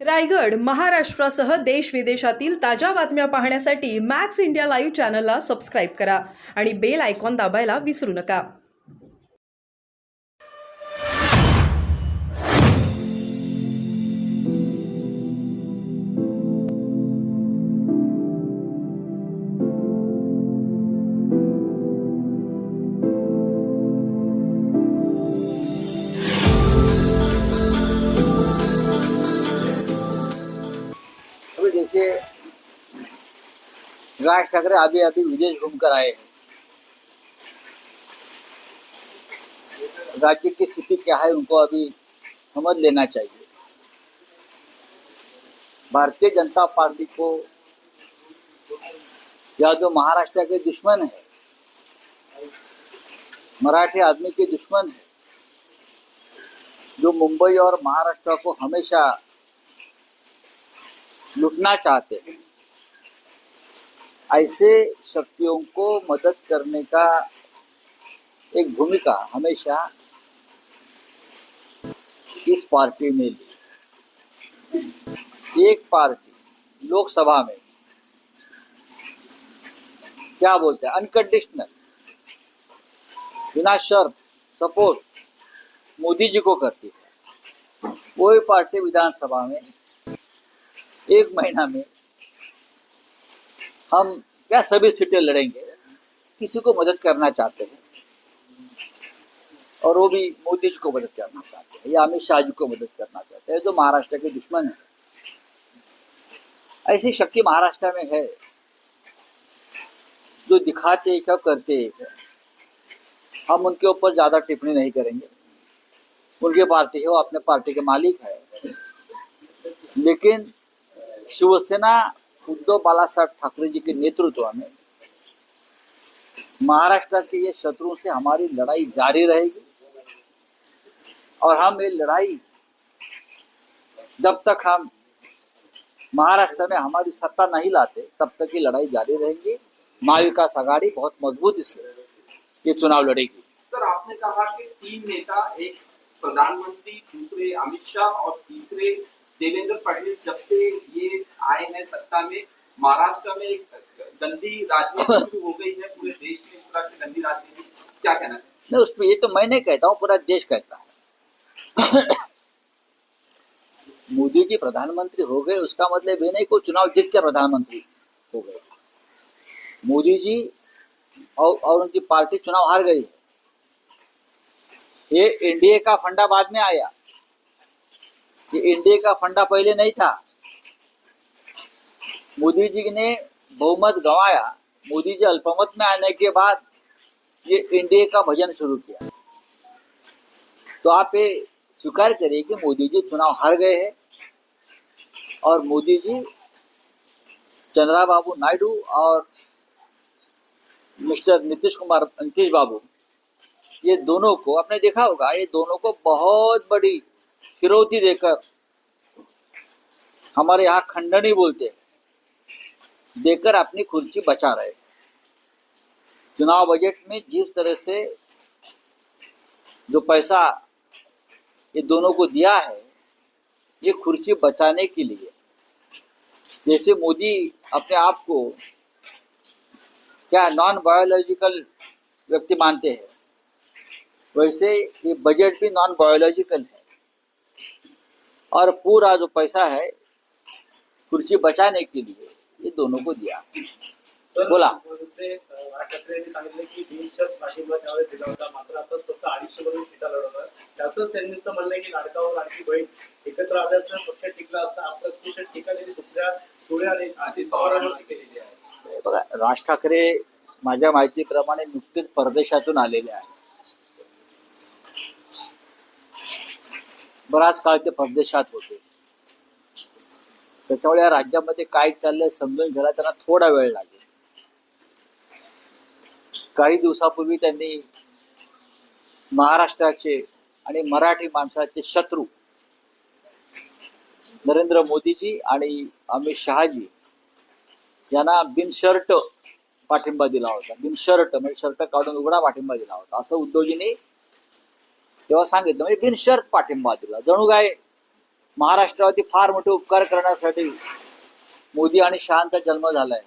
रायगड महाराष्ट्रासह देश विदेशातील ताज्या बातम्या पाहण्यासाठी मॅक्स इंडिया लाईव्ह चॅनलला सबस्क्राईब करा आणि बेल आयकॉन दाबायला विसरू नका. अभी देखिए, राज ठाकरे अभी अभी विदेश घूमकर आए हैं. राज्य की स्थिति क्या है उनको अभी समझ लेना चाहिए. भारतीय जनता पार्टी को या जो महाराष्ट्र के दुश्मन है, मराठी आदमी के दुश्मन है, जो मुंबई और महाराष्ट्र को हमेशा लूटना चाहते हैं, ऐसे शक्तियों को मदद करने का एक भूमिका हमेशा इस पार्टी ने ली. एक पार्टी लोकसभा में क्या बोलते हैं, अनकंडीशनल, बिना शर्त सपोर्ट मोदी जी को करती है. वही पार्टी विधानसभा में एक महीना में हम क्या सभी सीटें लड़ेंगे, किसी को मदद करना चाहते हैं, और वो भी मोदी जी को मदद करना चाहते हैं या अमित शाह जी को मदद करना चाहते हैं, जो महाराष्ट्र के दुश्मन है. ऐसी शक्ति महाराष्ट्र में है जो दिखाते क्या करते हैं. हम उनके ऊपर ज्यादा टिप्पणी नहीं करेंगे. उनकी पार्टी है, वो अपने पार्टी के मालिक है. लेकिन शिवसेना उद्धव बालासाहेब ठाकरे जी के नेतृत्व में महाराष्ट्र के ये शत्रुओं से हमारी लड़ाई जारी रहेगी. और हम ये लड़ाई जब तक हम महाराष्ट्र में हमारी सत्ता नहीं लाते तब तक ये लड़ाई जारी रहेगी. महाविकास आघाड़ी बहुत मजबूती से ये चुनाव लड़ेगी. सर, आपने कहा कि तीन नेता, एक प्रधानमंत्री, दूसरे अमित शाह और तीसरे देवेंद्र फडणवीस, जब से ये आए हैं सत्ता में, महाराष्ट्र में एक गंदी राजनीति शुरू हो गई है. पूरे देश में इस तरह से गंदी राजनीति, क्या कहना है? नहीं, उसमें ये तो मैं नहीं कहता हूँ, पूरा देश कहता है. मोदी जी प्रधानमंत्री हो गए उसका मतलब ये नहीं को चुनाव जीत के प्रधानमंत्री हो गए. मोदी जी और उनकी पार्टी चुनाव हार गई. ये एनडीए का फंडा बाद में आया. ये एनडीए का फंडा पहले नहीं था. मोदी जी ने बहुमत गंवाया. मोदी जी अल्पमत में आने के बाद ये एनडीए का भजन शुरू किया. तो आप ये स्वीकार करिए कि मोदी जी चुनाव हार गए हैं और मोदी जी चंद्रबाबू नायडू और मिस्टर नीतीश बाबू, ये दोनों को आपने देखा होगा, ये दोनों को बहुत बड़ी फिरौती देकर, हमारे यहाँ खंडनी बोलते हैं, देकर अपनी कुर्सी बचा रहे. चुनाव बजट में जिस तरह से जो पैसा ये दोनों को दिया है, ये कुर्सी बचाने के लिए. जैसे मोदी अपने आप को क्या नॉन बायोलॉजिकल व्यक्ति मानते हैं, वैसे ये बजट भी नॉन बायोलॉजिकल है. और पूरा जो पैसा है कुर्सी बचाने के लिए ये दोनों को दिया. बोला ठाकरेंनी सांगितलं की बिनशर्त पाठिंबा त्यावेळेस दिला होता, मात्र आता फक्त 250 सीटा लढवणार. त्यातच त्यांचं म्हणणं आहे की लाडका व लाडकी बहीण एकत्र आल्यास पक्ष टिकला असता. आपलं पक्ष टीका त्यांनी सुप्रिया सुळे आणि अजित पवारांवरती केलेली आहे. बघा, राज ठाकरे माझ्या माहितीप्रमाणे नुकतेच परदेशातून आलेले आहेत. बराच काळ ते परदेशात होते. त्याच्यामुळे या राज्यामध्ये काय चाललंय समजून घ्यायला त्यांना थोडा वेळ लागेल. काही दिवसापूर्वी त्यांनी महाराष्ट्राचे आणि मराठी माणसाचे शत्रू नरेंद्र मोदीजी आणि अमित शहाजी यांना बिनशर्त पाठिंबा दिला होता. बिनशर्त म्हणजे शर्ट काढून उघडा पाठिंबा दिला होता असं उद्धवजींनी तेव्हा सांगितलं. म्हणजे बिनशर्त पाठिंबा दिला. जणू काय महाराष्ट्रावरती फार मोठे उपकार करण्यासाठी मोदी आणि शहांचा जन्म झालाय.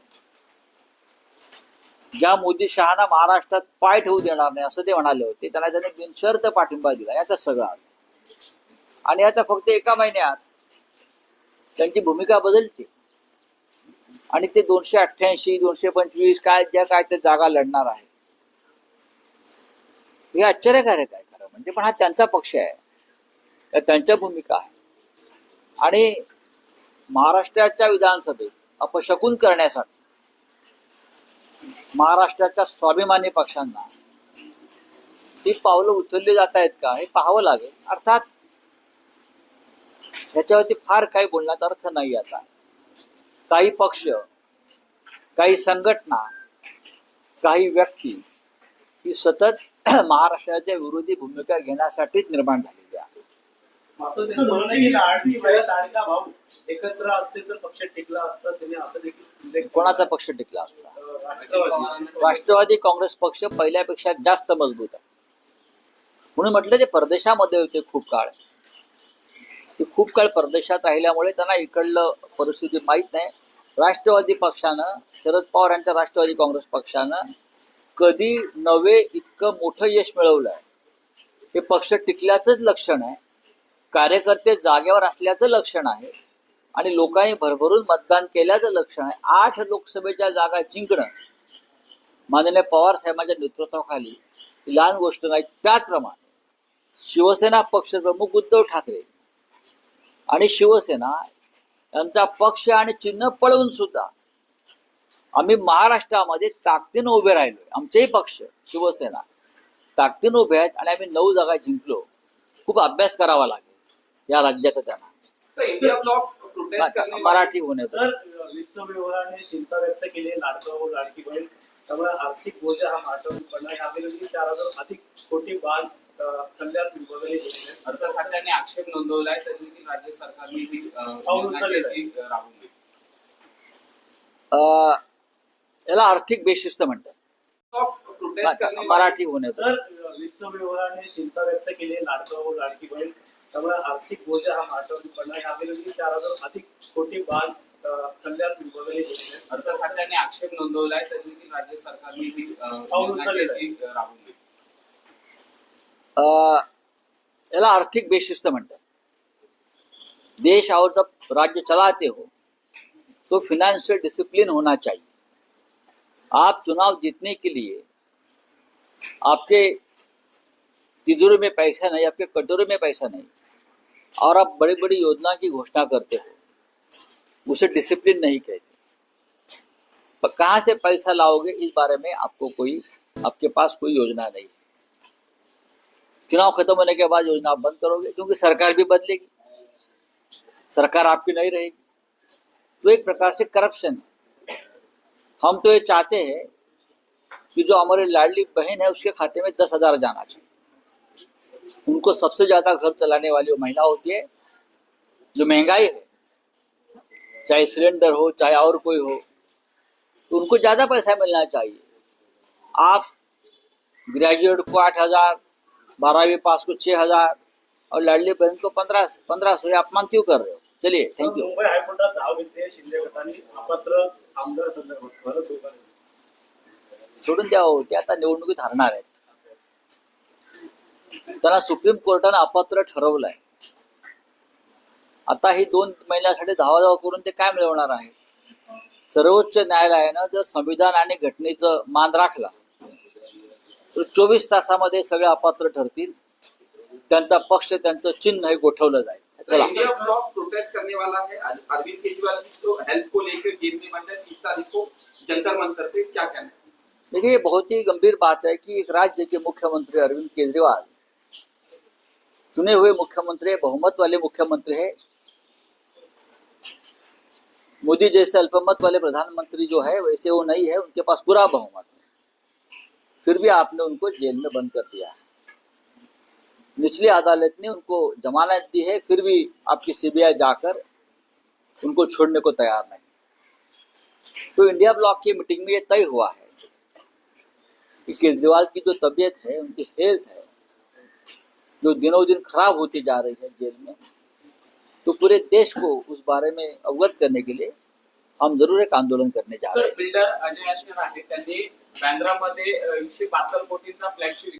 ज्या मोदी शहाना महाराष्ट्रात पाय ठेवू देणार नाही असं ते म्हणाले होते, त्यांना त्याने बिनशर्त पाठिंबा दिला. याचा सगळं आलं. आणि आता फक्त एका महिन्यात त्यांची भूमिका बदलते आणि ते 288, 225 काय ते जागा लढणार आहे. हे आश्चर्यकारक आहे खरं म्हणजे, पण हा त्यांचा पक्ष आहे, त्यांच्या भूमिका आहे. आणि महाराष्ट्राच्या विधानसभेत अपशकुन करण्यासाठी महाराष्ट्राच्या स्वाभिमानी पक्षांना ही पावलं उचलली जात आहेत का हे पाहावं लागेल. अर्थात ह्याच्यावरती फार काही बोलण्याचा अर्थ नाही. आता काही पक्ष, काही संघटना, काही व्यक्ती ही सतत महाराष्ट्राच्या विरोधी भूमिका घेण्यासाठीच निर्माण झालेली आहे. मात्र त्यांचं म्हणणं आहे की लाडकी बहीण लाडका भाऊ एकत्र असते तर पक्ष टिकला असता. त्यांनी असं देखील उल्लेख कोणाचा पक्ष टिकला असता? राष्ट्रवादी. राष्ट्रवादी काँग्रेस पक्ष पहिल्यापेक्षा जास्त मजबूत आहे. म्हणून म्हटलं ते परदेशामध्ये होते खूप काळ. ते खूप काळ परदेशात राहिल्यामुळे त्यांना इकडलं परिस्थिती माहीत नाही. राष्ट्रवादी पक्षानं, शरद पवार यांच्या राष्ट्रवादी काँग्रेस पक्षानं कधी नवे इतकं मोठं यश मिळवलं आहे. हे पक्ष टिकल्याचंच लक्षण आहे, कार्यकर्ते जागेवर असल्याचं लक्षण आहे आणि लोकांनी भरभरून मतदान केल्याचं लक्षण आहे. 8 लोकसभेच्या जागा जिंकणं माननीय पवार साहेबांच्या नेतृत्वाखाली लहान गोष्ट नाही. त्याचप्रमाणे शिवसेना पक्षप्रमुख उद्धव ठाकरे आणि शिवसेना यांचा पक्ष आणि चिन्ह पळवून सुद्धा आम्ही महाराष्ट्रामध्ये ताकदीनं उभे राहिलोय. आमचेही पक्ष शिवसेना ताकदीनं उभे आहेत आणि आम्ही 9 जागा जिंकलो. खूप अभ्यास करावा लागेल या राज्यात त्यांना. तर इंडिया ब्लॉक प्रोटेस्ट करने मराठी होण्याचं तर वित्त विभागाने चिंता व्यक्त केली आहे लाडका भाऊ लाडकी बहीण, त्यामुळे आर्थिक बोजा हा माथ्यावर पडणार. यावेळी 4,000 अधिक कोटी बांध कल्याण विभागाने केलेले आहेत. अर्थ खात्याने आक्षेप नोंदवलाय तरी देखील राज्य सरकारने ही पाऊल उचललेलं आहे. राबवली. याला आर्थिक बेशिस्त म्हणतात. प्रोटेस्ट करने मराठी होण्याचं तर वित्त विभागाने चिंता व्यक्त केली आहे लाडका भाऊ लाडकी बहीण, त्यामुळे आर्थिक बोजा हा माथ्यावर पडणार. यावेळी 4,000 अधिक कोटी बांध कल्याण विभागाने केलेले आहेत. अर्थ खात्याने आक्षेप नोंदवलाय तरी देखील राज्य सरकारने ही पाऊल उचललेलं आहे. राबवली. याला आर्थिक बेशिस्त म्हणतात. देश और जब राज्य चलाते हो तो फिनेंशियल डिसिप्लिन होना चाहिए. आप चुनाव जीतने के लिए आपके तिजोरी में पैसा नहीं, आपके कटोरे में पैसा नहीं, और आप बड़ी बड़ी योजना की घोषणा करते हो, उसे डिसिप्लिन नहीं कहते. पर कहाँ से पैसा लाओगे इस बारे में आपके पास कोई योजना नहीं. चुनाव खत्म होने के बाद योजना आप बंद करोगे क्योंकि सरकार भी बदलेगी, सरकार आपकी नहीं रहेगी. तो एक प्रकार से करप्शन है. हम तो ये चाहते हैं कि जो हमारी लाडली बहन है उसके खाते में 10,000 जाना चाहिए. उनको सबसे ज्यादा घर चलाने वाली वो महिला होती है. जो महंगाई है, चाहे सिलेंडर हो चाहे और कोई हो, तो उनको ज्यादा पैसा मिलना चाहिए. आप ग्रेजुएट को 8,000, 12वीं पास को 6,000 और लाडली बहन को 1500 ये अपमान क्यों कर रहे हो? चलिए, थैंक यू. मुंबई हायकोर्टात धाव घेतली शिंदे गटाने अपात्र आमदार संदर्भात. सोडून द्यावं. ते आता निवडणुकीत हरणार आहेत. त्यांना सुप्रीम कोर्टानं अपात्र ठरवलंय. आता ही 2 महिन्यासाठी धावाधाव करून ते काय मिळवणार आहे? सर्वोच्च न्यायालयानं जर संविधान आणि घटनेचं मान राखला तर 24 तासामध्ये सगळे अपात्र ठरतील. त्यांचा पक्ष, त्यांचं चिन्ह हे गोठवलं जाईल. चला. इंडिया ब्लॉक प्रोटेस्ट करने वाला है. अरविंद केजरीवाल की तो हेल्थ को लेकर जेल में बंद है. 30 तारीख को जंतर मंतर पे क्या कहना है? देखिए, ये बहुत ही गंभीर बात है कि एक राज्य के मुख्यमंत्री अरविंद केजरीवाल चुने हुए मुख्यमंत्री है, बहुमत वाले मुख्यमंत्री है. मोदी जैसे अल्पमत वाले प्रधानमंत्री जो है वैसे वो नहीं है, उनके पास पूरा बहुमत है. फिर भी आपने उनको जेल में बंद कर दिया है. निचली अदालत ने उनको जमानत दी है, फिर भी आपकी सीबीआई जाकर उनको छोड़ने को तैयार नहीं. तो इंडिया ब्लॉक की मीटिंग में ये तय हुआ है कि केजरीवाल की जो तबीयत है, उनकी हेल्थ है, जो दिनों दिन खराब होती जा रही है जेल में, तो पूरे देश को उस बारे में अवगत करने के लिए हम जरूर एक आंदोलन करने जा रहे सर हैं। बिल्डर अजय अश्विन आहे त्यांनी बँद्रामध्ये 172 कोटींचा फ्लॅट